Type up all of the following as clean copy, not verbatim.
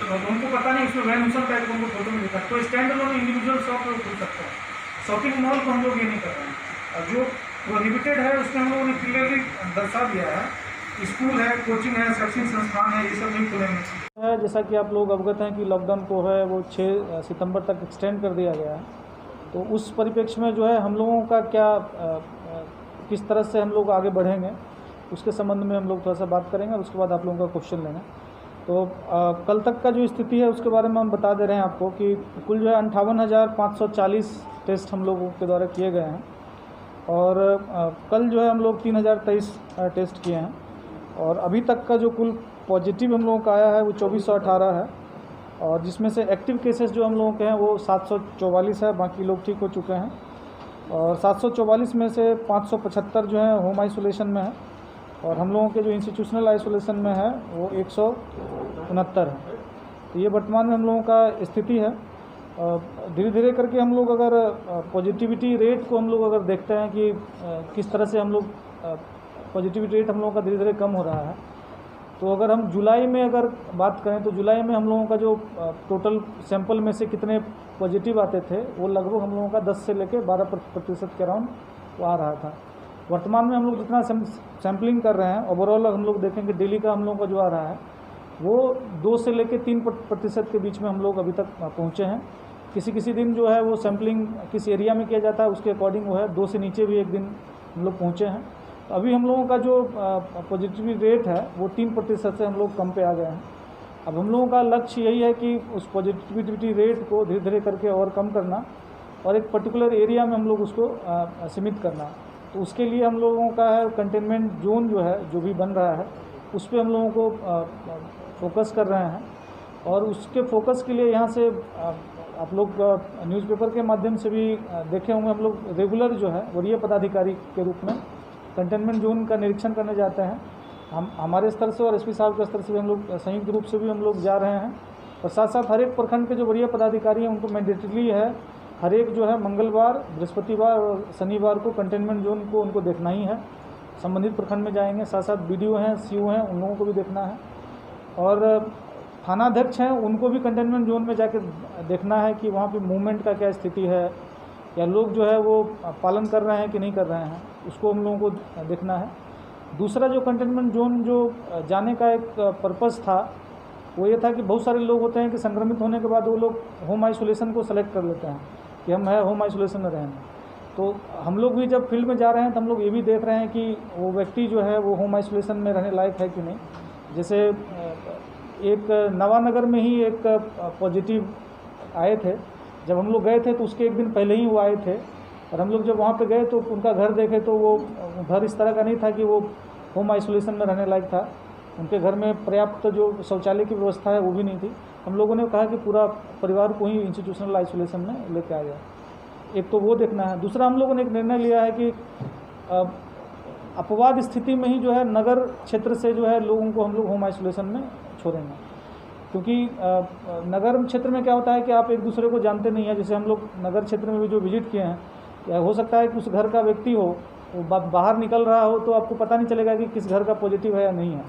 उनको पता नहीं उसमें वैन टाइप को उनको फोटो में दिखा, तो स्टैंड अलोन इंडिविजुअल शॉप खुल सकता है। शॉपिंग मॉल को हम लोग ये नहीं कर रहे हैं, और जो प्रोहिबिटेड है उसमें हम लोगों ने क्लियरली दर्शा दिया है, स्कूल है, कोचिंग है, शैक्षणिक संस्थान है, ये सब नहीं खुलेंगे। जैसा कि आप लोग अवगत हैं कि लॉकडाउन को है वो 6 सितंबर तक एक्सटेंड कर दिया गया है, तो उस परिप्रेक्ष्य में जो है हम लोगों का क्या किस तरह से हम लोग आगे बढ़ेंगे उसके संबंध में हम लोग थोड़ा सा बात करेंगे, और उसके बाद आप लोगों का क्वेश्चन लेंगे। तो कल तक का जो स्थिति है उसके बारे में हम बता दे रहे हैं आपको कि कुल जो है 58,540 टेस्ट हम लोगों के द्वारा किए गए हैं, और कल जो है हम लोग 3,023 टेस्ट किए हैं, और अभी तक का जो कुल पॉजिटिव हम लोगों का आया है वो 2418 है, और जिसमें से एक्टिव केसेस जो हम लोगों के हैं वो 744 है, बाकी लोग ठीक हो चुके हैं। और 744 में से 575 जो है होम आइसोलेशन में है, और हम लोगों के जो इंस्टीट्यूशनल आइसोलेशन में है वो 169 है। तो ये वर्तमान में हम लोगों का स्थिति है। धीरे धीरे करके हम लोग अगर पॉजिटिविटी रेट को हम लोग अगर देखते हैं कि किस तरह से हम लोग पॉजिटिविटी रेट हम लोगों का धीरे धीरे कम हो रहा है, तो अगर हम जुलाई में अगर बात करें तो जुलाई में हम लोगों का जो टोटल सैंपल में से कितने पॉजिटिव आते थे वो लगभग हम लोगों का 10 से लेकर 12% के अराउंड वो आ रहा था। वर्तमान में हम लोग जितना सैम्पलिंग कर रहे हैं ओवरऑल हम लोग देखेंगे डेली का हम लोगों का जो आ रहा है वो 2 से लेकर 3% के बीच में हम लोग अभी तक पहुँचे हैं। किसी किसी दिन जो है वो सैम्पलिंग किस एरिया में किया जाता है उसके अकॉर्डिंग वो है 2 से नीचे भी एक दिन हम लोग पहुँचे हैं। तो अभी हम लोगों का जो पॉजिटिविटी रेट है वो 3% से हम लोग कम पे आ गए हैं। अब हम लोगों का लक्ष्य यही है कि उस पॉजिटिविटी रेट को धीरे धीरे करके और कम करना, और एक पर्टिकुलर एरिया में हम लोग उसको सीमित करना। तो उसके लिए हम लोगों का है कंटेनमेंट जोन जो है जो भी बन रहा है उस पर हम लोगों को फोकस कर रहे हैं, और उसके फोकस के लिए यहाँ से आप लोग न्यूज़पेपर के माध्यम से भी देखे होंगे, हम लोग रेगुलर जो है वरीय पदाधिकारी के रूप में कंटेनमेंट जोन का निरीक्षण करने जाते हैं। हम हमारे स्तर से और एसपी साहब के स्तर से भी हम लोग संयुक्त रूप से भी हम लोग जा रहे हैं, और साथ साथ हर एक प्रखंड के जो वरीय पदाधिकारी हैं उनको मैंडेटरी है हर एक जो है मंगलवार, बृहस्पतिवार और शनिवार को कंटेनमेंट जोन को उनको देखना ही है। संबंधित प्रखंड में जाएंगे, साथ साथ बीडीओ हैं, सीओ हैं, उन लोगों को भी देखना है, और थानाध्यक्ष हैं उनको भी कंटेनमेंट जोन में जाकर देखना है कि वहाँ पे मूवमेंट का क्या स्थिति है, या लोग जो है वो पालन कर रहे हैं कि नहीं कर रहे हैं, उसको हम लोगों को देखना है। दूसरा जो कंटेनमेंट जोन जो जाने का एक पर्पज़ था वो ये था कि बहुत सारे लोग होते हैं कि संक्रमित होने के बाद वो लोग होम आइसोलेशन को सेलेक्ट कर लेते हैं कि हम है होम आइसोलेशन में रहेंगे। तो हम लोग भी जब फील्ड में जा रहे हैं तो हम लोग ये भी देख रहे हैं कि वो व्यक्ति जो है वो होम आइसोलेशन में रहने लायक है कि नहीं। जैसे एक नवानगर में ही एक पॉजिटिव आए थे, जब हम लोग गए थे तो उसके एक दिन पहले ही वो आए थे, और हम लोग जब वहाँ पे गए तो उनका घर देखे तो वो घर इस तरह का नहीं था कि वो होम आइसोलेशन में रहने लायक था। उनके घर में पर्याप्त जो शौचालय की व्यवस्था है वो भी नहीं थी। हम लोगों ने कहा कि पूरा परिवार को ही इंस्टीट्यूशनल आइसोलेशन में लेके आ गया। एक तो वो देखना है। दूसरा हम लोगों ने एक निर्णय लिया है कि अपवाद स्थिति में ही जो है नगर क्षेत्र से जो है लोगों को हम लोग होम आइसोलेशन में छोड़ेंगे, क्योंकि नगर क्षेत्र में क्या होता है कि आप एक दूसरे को जानते नहीं हैं। जैसे हम लोग नगर क्षेत्र में भी जो विजिट किए हैं, या हो सकता है कि उस घर का व्यक्ति हो वो बाहर निकल रहा हो तो आपको पता नहीं चलेगा कि किस घर का पॉजिटिव है या नहीं है।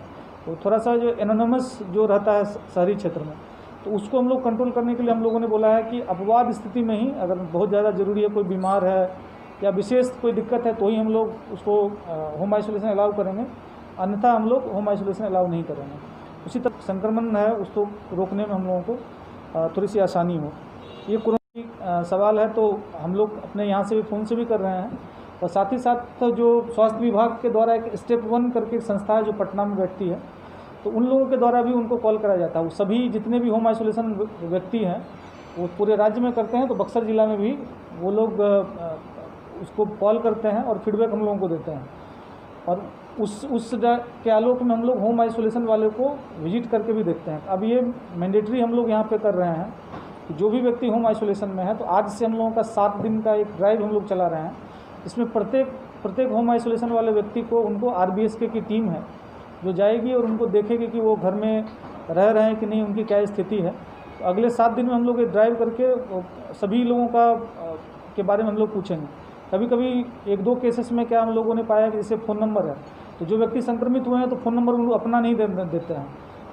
तो थोड़ा सा जो एनोनिमस जो रहता है शहरी क्षेत्र में, तो उसको हम लोग कंट्रोल करने के लिए हम लोगों ने बोला है कि अपवाद स्थिति में ही अगर बहुत ज़्यादा ज़रूरी है, कोई बीमार है या विशेष कोई दिक्कत है, तो ही हम लोग उसको होम आइसोलेशन अलाउ करेंगे, अन्यथा हम लोग होम आइसोलेशन अलाउ नहीं करेंगे। उसी तरह संक्रमण है उसको रोकने में हम लोगों को थोड़ी सी आसानी हो। ये कोरोना की सवाल है तो हम लोग अपने यहाँ से भी फ़ोन से भी कर रहे हैं, और साथ ही साथ जो स्वास्थ्य विभाग के द्वारा एक स्टेप 1 करके एक संस्था है जो पटना में बैठती है, तो उन लोगों के द्वारा भी उनको कॉल कराया जाता है। वो सभी जितने भी होम आइसोलेशन व्यक्ति हैं वो पूरे राज्य में करते हैं, तो बक्सर ज़िला में भी वो लोग उसको कॉल करते हैं और फीडबैक हम लोगों को देते हैं, और उस के आलोक में हम लोग होम आइसोलेशन वाले को विजिट करके भी देखते हैं। अब ये मैंडेटरी हम लोग यहाँ पे कर रहे हैं कि जो भी व्यक्ति होम आइसोलेशन में है, तो आज से हम लोगों का 7 दिन का एक ड्राइव हम लोग चला रहे हैं। इसमें प्रत्येक होम आइसोलेशन वाले व्यक्ति को उनको RBSK की टीम है जो जाएगी और उनको देखेगी कि वो घर में रह रहे हैं कि नहीं, उनकी क्या स्थिति है। तो अगले 7 दिन में हम लोग एक ड्राइव करके सभी लोगों के बारे में हम लोग पूछेंगे। कभी कभी 1-2 केसेस में क्या हम लोगों ने पाया कि जैसे फ़ोन नंबर है, तो जो व्यक्ति संक्रमित हुए हैं तो फ़ोन नंबर उनको अपना नहीं देते हैं,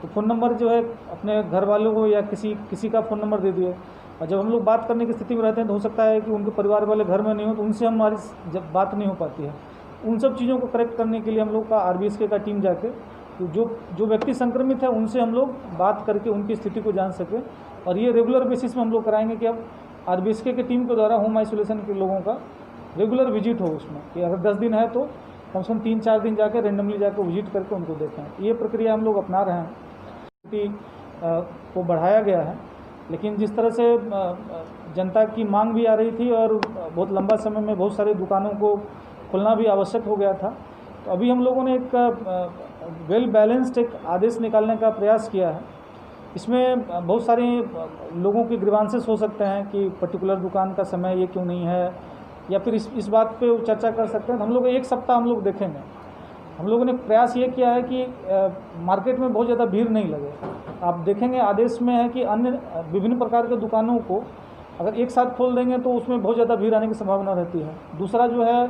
तो फ़ोन नंबर जो है अपने घर वालों को या किसी का फ़ोन नंबर दे दिए, और जब हम लोग बात करने की स्थिति में रहते हैं तो हो सकता है कि उनके परिवार वाले घर में नहीं हो, तो उनसे हमारी जब बात नहीं हो पाती है। उन सब चीज़ों को करेक्ट करने के लिए हम लोग का RBSK का टीम जाके तो जो व्यक्ति संक्रमित है उनसे हम लोग बात करके उनकी स्थिति को जान सकें, और ये रेगुलर बेसिस में हम लोग कराएंगे कि अब RBSK के टीम के द्वारा होम आइसोलेशन के लोगों का रेगुलर विजिट हो उसमें, कि अगर 10 दिन है तो कम से कम 3-4 दिन जाकर रेंडमली जाकर विजिट करके उनको देखें। ये प्रक्रिया हम लोग अपना रहे हैं कि को बढ़ाया गया है, लेकिन जिस तरह से जनता की मांग भी आ रही थी और बहुत लंबा समय में बहुत सारी दुकानों को खोलना भी आवश्यक हो गया था, तो अभी हम लोगों ने एक वेल बैलेंस्ड एक आदेश निकालने का प्रयास किया है। इसमें बहुत सारे लोगों के ग्रीवांसेस हो सकते हैं कि पर्टिकुलर दुकान का समय ये क्यों नहीं है, या फिर इस बात पे चर्चा कर सकते हैं। हम लोग एक सप्ताह हम लोग देखेंगे। हम लोगों ने प्रयास ये किया है कि मार्केट में बहुत ज़्यादा भीड़ नहीं लगे। आप देखेंगे आदेश में है कि अन्य विभिन्न प्रकार के दुकानों को अगर एक साथ खोल देंगे तो उसमें बहुत ज़्यादा भीड़ आने की संभावना रहती है। दूसरा जो है,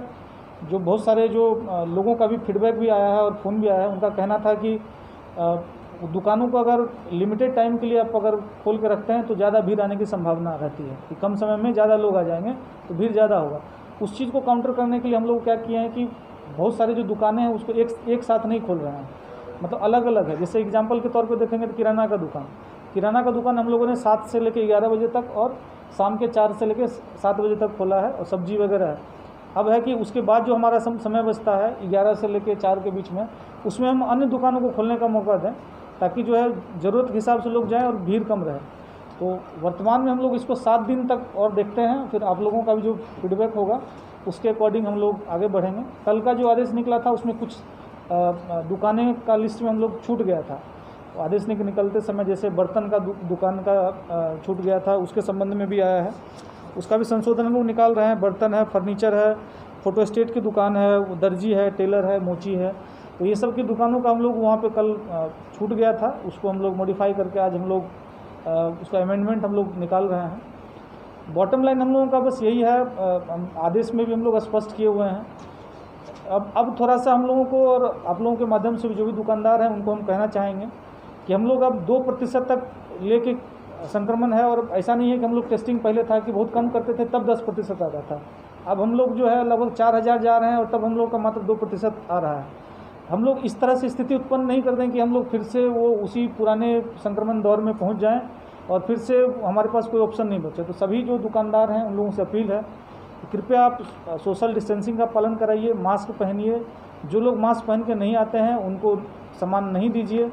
जो बहुत सारे जो लोगों का भी फीडबैक भी आया है और फ़ोन भी आया है, उनका कहना था कि दुकानों को अगर लिमिटेड टाइम के लिए आप अगर खोल के रखते हैं तो ज़्यादा भीड़ आने की संभावना रहती है कि कम समय में ज़्यादा लोग आ जाएंगे तो भीड़ ज़्यादा होगा। उस चीज़ को काउंटर करने के लिए हम लोग क्या किए हैं कि बहुत सारे जो दुकानें हैं उसको एक साथ नहीं खोल रहे हैं, मतलब अलग अलग है। जैसे एग्जांपल के तौर पे देखेंगे तो किराना का दुकान हम लोगों ने 7 से लेकर 11 बजे तक और शाम के 4 से लेकर 7 बजे तक खोला है, और सब्जी वगैरह है। अब है कि उसके बाद जो हमारा समय बचता है 11 से लेकर 4 के बीच में, उसमें हम अन्य दुकानों को खोलने का मौका दें ताकि जो है ज़रूरत के हिसाब से लोग जाएँ और भीड़ कम रहे। तो वर्तमान में हम लोग इसको 7 दिन तक और देखते हैं, फिर आप लोगों का भी जो फीडबैक होगा उसके अकॉर्डिंग हम लोग आगे बढ़ेंगे। कल का जो आदेश निकला था उसमें कुछ दुकानें का लिस्ट में हम लोग छूट गया था। आदेश निकलते समय जैसे बर्तन का दुकान का छूट गया था, उसके संबंध में भी आया है, उसका भी संशोधन हम लोग निकाल रहे हैं। बर्तन है, फर्नीचर है, फोटो स्टेट की दुकान है, दर्जी है, टेलर है, मोची है, तो ये सब की दुकानों का हम लोग वहाँ पे कल छूट गया था, उसको हम लोग मॉडिफाई करके आज हम लोग उसका अमेंडमेंट हम लोग निकाल रहे हैं। बॉटम लाइन हम लोगों का बस यही है, आदेश में भी हम लोग स्पष्ट किए हुए हैं। अब थोड़ा सा हम लोगों को और आप लोगों के माध्यम से जो भी दुकानदार हैं उनको हम कहना चाहेंगे कि हम लोग अब 2% तक लेके संक्रमण है, और ऐसा नहीं है कि हम लोग टेस्टिंग पहले था कि बहुत कम करते थे तब 10% आता था। अब हम लोग जो है लगभग 4000 जा रहे हैं और तब हम लोग का मात्र 2% आ रहा है। हम लोग इस तरह से स्थिति उत्पन्न नहीं कर दें कि हम लोग फिर से वो उसी पुराने संक्रमण दौर में पहुंच जाएं और फिर से हमारे पास कोई ऑप्शन नहीं बचे। तो सभी जो दुकानदार हैं उन लोगों से अपील है कि कृपया आप सोशल डिस्टेंसिंग का पालन कराइए, मास्क पहनिए। जो लोग मास्क पहन के नहीं आते हैं उनको सामान नहीं दीजिए,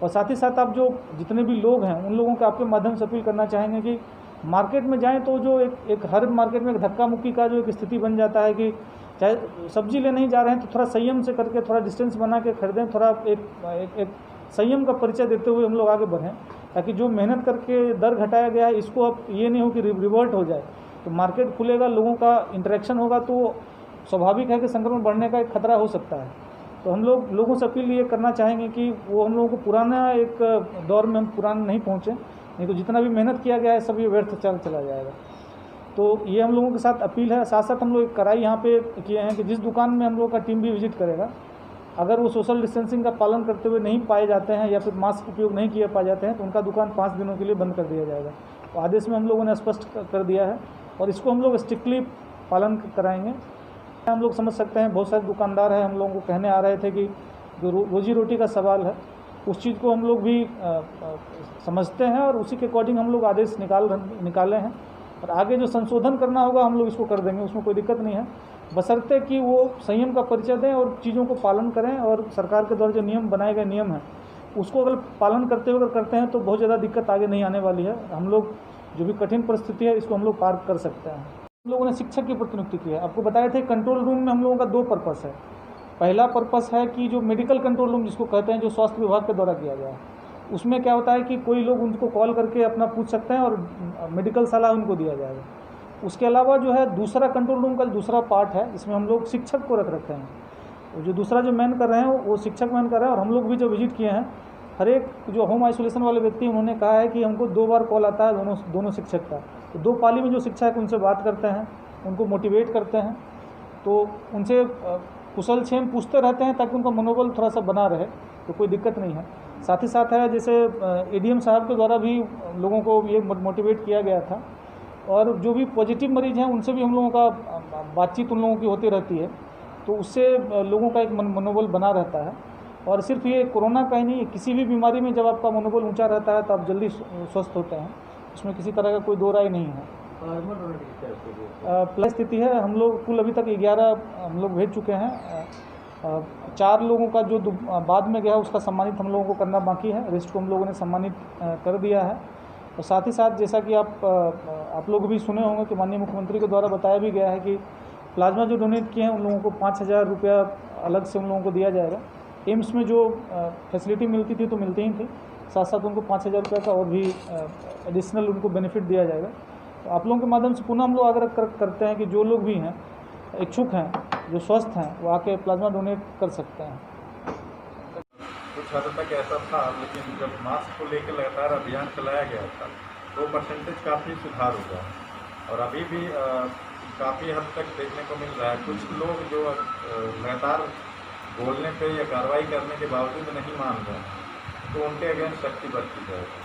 और साथ ही साथ आप जो जितने भी लोग हैं उन लोगों को आपके माध्यम से अपील करना चाहेंगे कि मार्केट में जाएं तो जो एक हर मार्केट में एक धक्का मुक्की का जो एक स्थिति बन जाता है कि चाहे सब्जी लेने ही जा रहे हैं तो थोड़ा संयम से करके थोड़ा डिस्टेंस बना के खरीदें, थोड़ा एक संयम का परिचय देते हुए हम लोग आगे बढ़ें, ताकि जो मेहनत करके दर घटाया गया है इसको अब ये नहीं हो कि रिवर्ट हो जाए। तो मार्केट खुलेगा, लोगों का इंटरेक्शन होगा, तो स्वाभाविक है कि संक्रमण बढ़ने का एक खतरा हो सकता है। तो हम लोगों से अपील ये करना चाहेंगे कि वो हम लोगों को पुराना एक दौर में हम पुराना नहीं पहुँचे, नहीं तो जितना भी मेहनत किया गया है सब ये व्यर्थ चला जाएगा। तो ये हम लोगों के साथ अपील है। साथ साथ हम लोग एक कड़ाई यहाँ पे किए हैं कि जिस दुकान में हम लोगों का टीम भी विजिट करेगा, अगर वो सोशल डिस्टेंसिंग का पालन करते हुए नहीं पाए जाते हैं या फिर मास्क उपयोग नहीं किए पाए जाते हैं तो उनका दुकान 5 दिनों के लिए बंद कर दिया जाएगा। तो आदेश में हम लोगों ने स्पष्ट कर दिया है और इसको हम लोग स्ट्रिक्टली पालन कराएंगे। हम लोग समझ सकते हैं बहुत सारे दुकानदार हैं हम लोगों को कहने आ रहे थे कि जो रोजी रोटी का सवाल है उस चीज़ को हम लोग भी समझते हैं और उसी के अकॉर्डिंग हम लोग आदेश निकाले हैं, और आगे जो संशोधन करना होगा हम लोग इसको कर देंगे, उसमें कोई दिक्कत नहीं है, बशर्ते कि वो संयम का परिचय दें और चीज़ों को पालन करें। और सरकार के द्वारा जो नियम बनाए गए नियम हैं उसको अगर पालन करते हुए अगर करते हैं तो बहुत ज़्यादा दिक्कत आगे नहीं आने वाली है। हम लोग जो भी कठिन परिस्थिति है इसको हम लोग पार कर सकते हैं। हम लोगों ने शिक्षक की प्रतिनियुक्ति की है। आपको बताए थे कंट्रोल रूम में हम लोगों का 2 पर्पस है। पहला पर्पस है कि जो मेडिकल कंट्रोल रूम जिसको कहते हैं, जो स्वास्थ्य विभाग के द्वारा किया गया है, उसमें क्या होता है कि कोई लोग उनको कॉल करके अपना पूछ सकते हैं और मेडिकल सलाह उनको दिया जाएगा। उसके अलावा जो है दूसरा कंट्रोल रूम का दूसरा पार्ट है, इसमें हम लोग शिक्षक को रखते हैं। जो दूसरा जो मैन कर रहे हैं वो शिक्षक मैन कर रहे हैं। और हम लोग भी जो विजिट किए हैं, हर एक जो होम आइसोलेशन वाले व्यक्ति उन्होंने कहा है कि हमको 2 बार कॉल आता है दोनों शिक्षक का। तो 2 पाली में जो शिक्षक उनसे बात करते हैं, उनको मोटिवेट करते हैं, तो उनसे कुशल क्षेम पूछते रहते हैं ताकि उनका मनोबल थोड़ा सा बना रहे, तो कोई दिक्कत नहीं है। साथ ही साथ है जैसे एडीएम साहब के द्वारा भी लोगों को ये मोटिवेट किया गया था, और जो भी पॉजिटिव मरीज हैं उनसे भी हम लोगों का बातचीत उन लोगों की होती रहती है, तो उससे लोगों का एक मनोबल बना रहता है। और सिर्फ ये कोरोना का ही नहीं, किसी भी बीमारी में जब आपका मनोबल ऊंचा रहता है तो आप जल्दी स्वस्थ होते हैं, इसमें किसी तरह का कोई दो राय नहीं है। प्लस स्थिति है, हम लोग कुल अभी तक 11 हम लोग भेज चुके हैं। 4 लोगों का जो बाद में गया उसका सम्मानित हम लोगों को करना बाकी है, रेस्ट को हम लोगों ने सम्मानित कर दिया है। और साथ ही साथ जैसा कि आप लोग भी सुने होंगे कि माननीय मुख्यमंत्री के द्वारा बताया भी गया है कि प्लाज्मा जो डोनेट किए हैं उन लोगों को 5,000 रुपया अलग से उन लोगों को दिया जाएगा। एम्स में जो फैसिलिटी मिलती थी तो मिलती ही थी, साथ साथ उनको 5,000 रुपये का और भी एडिशनल उनको बेनिफिट दिया जाएगा। तो आप लोगों के माध्यम से पुनः हम लोग आग्रह करते हैं कि जो लोग भी हैं इच्छुक हैं, जो स्वस्थ हैं, वो आके प्लाज्मा डोनेट कर सकते हैं। कुछ हद तक ऐसा था, लेकिन जब मास्क को लेकर लगातार अभियान चलाया गया था तो परसेंटेज काफ़ी सुधार हुआ, और अभी भी काफ़ी हद तक देखने को मिल रहा है कुछ लोग जो लगातार बोलने पे या कार्रवाई करने के बावजूद नहीं मान रहे हैं, तो उनके अगेंस्ट सख्ती बरती जाएगी।